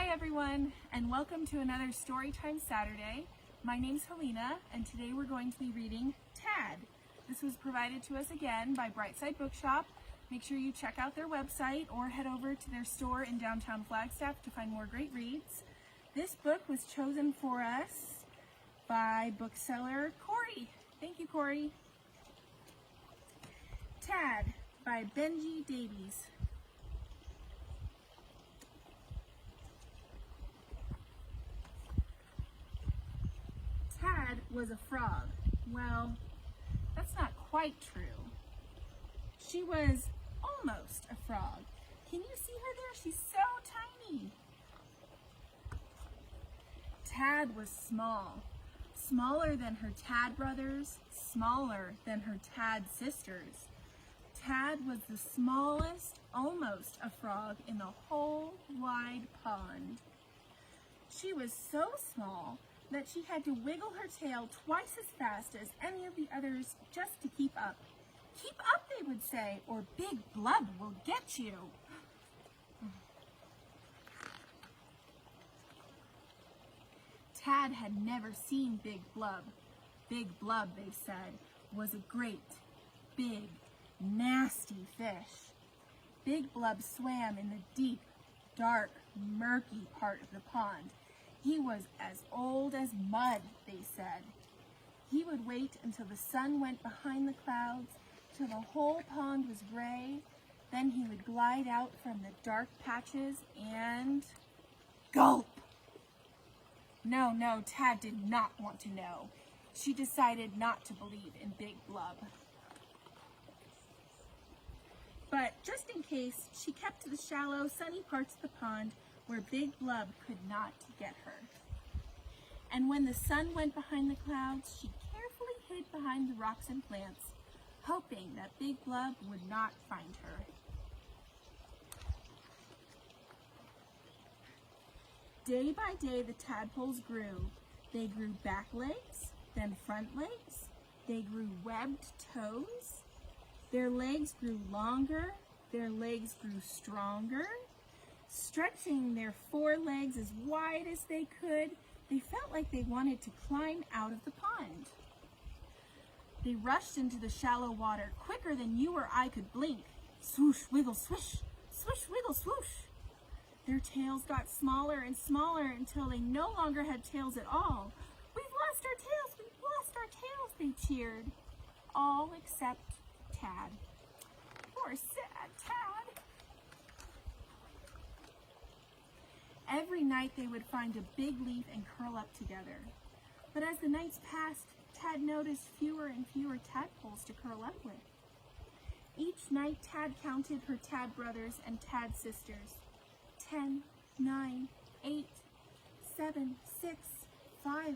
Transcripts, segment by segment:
Hi everyone, and welcome to another Storytime Saturday. My name's Helena, and today we're going to be reading Tad. This was provided to us again by Bright Side Bookshop. Make sure you check out their website or head over to their store in downtown Flagstaff to find more great reads. This book was chosen for us by bookseller Corey. Thank you, Corey. Tad by Benji Davies. Tad was a frog. Well, that's not quite true. She was almost a frog. Can you see her there? She's so tiny. Tad was small. Smaller than her Tad brothers, smaller than her Tad sisters. Tad was the smallest, almost a frog in the whole wide pond. She was so small that she had to wiggle her tail twice as fast as any of the others just to keep up. Keep up, they would say, or Big Blub will get you. Tad had never seen Big Blub. Big Blub, they said, was a great, big, nasty fish. Big Blub swam in the deep, dark, murky part of the pond. He was as old as mud, they said. He would wait until the sun went behind the clouds, till the whole pond was gray. Then he would glide out from the dark patches and gulp. No, Tad did not want to know. She decided not to believe in Big Blub. But just in case, she kept to the shallow, sunny parts of the pond where Big Blub could not get her. And when the sun went behind the clouds, she carefully hid behind the rocks and plants, hoping that Big Blub would not find her. Day by day, the tadpoles grew. They grew back legs, then front legs. They grew webbed toes. Their legs grew longer. Their legs grew stronger. Stretching their forelegs as wide as they could, they felt like they wanted to climb out of the pond. They rushed into the shallow water quicker than you or I could blink. Swoosh, wiggle, swish, swish, wiggle, swoosh. Their tails got smaller and smaller until they no longer had tails at all. We've lost our tails, we've lost our tails, they cheered. All except Tad. Poor sad Tad. Every night they would find a big leaf and curl up together. But as the nights passed, Tad noticed fewer and fewer tadpoles to curl up with. Each night Tad counted her Tad brothers and Tad sisters. 10, 9, 8, 7, 6, 5,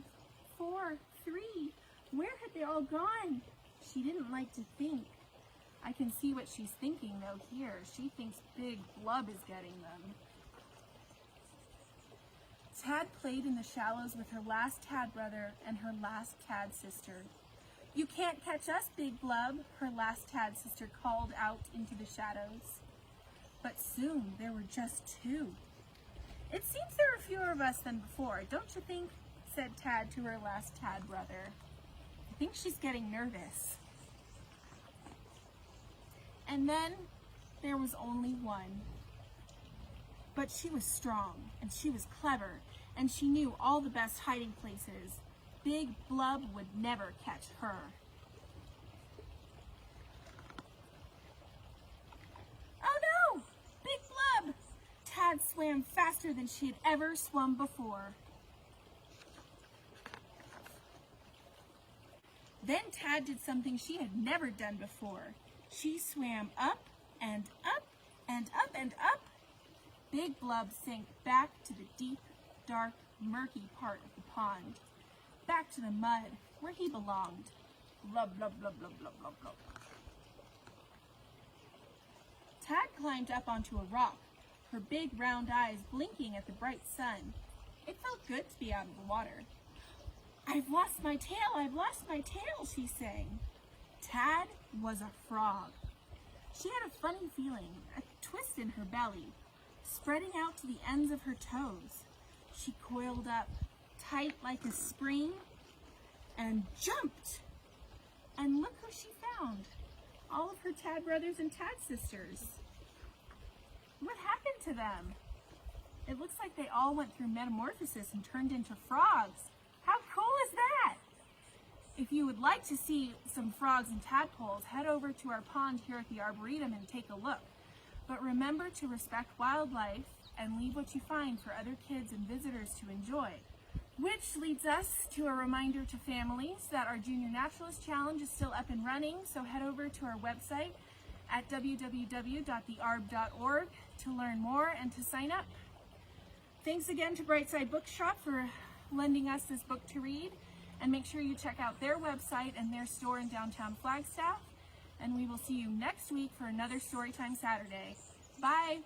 4, 3. Where had they all gone? She didn't like to think. I can see what she's thinking though here. She thinks Big Blub is getting them. Tad played in the shallows with her last Tad brother and her last Tad sister. You can't catch us, Big Blub, her last Tad sister called out into the shadows. But soon there were just two. It seems there are fewer of us than before, don't you think? Said Tad to her last Tad brother. I think she's getting nervous. And then there was only one. But she was strong, and she was clever, and she knew all the best hiding places. Big Blub would never catch her. Oh no! Big Blub! Tad swam faster than she had ever swum before. Then Tad did something she had never done before. She swam up and up and up and up. Big Blub sank back to the deep, dark, murky part of the pond. Back to the mud, where he belonged. Blub, blub, blub, blub, blub, blub, blub. Tad climbed up onto a rock, her big round eyes blinking at the bright sun. It felt good to be out of the water. I've lost my tail, I've lost my tail, she sang. Tad was a frog. She had a funny feeling, a twist in her belly. spreading out to the ends of her toes. She coiled up tight like a spring and jumped. And look who she found. All of her tad brothers and tad sisters. What happened to them? It looks like they all went through metamorphosis and turned into frogs. How cool is that? If you would like to see some frogs and tadpoles, head over to our pond here at the Arboretum and take a look. But remember to respect wildlife and leave what you find for other kids and visitors to enjoy. Which leads us to a reminder to families that our Junior Naturalist Challenge is still up and running, so head over to our website at www.thearb.org to learn more and to sign up. Thanks again to Bright Side Bookshop for lending us this book to read, and make sure you check out their website and their store in downtown Flagstaff, and we will see you next week for another Storytime Saturday. Bye!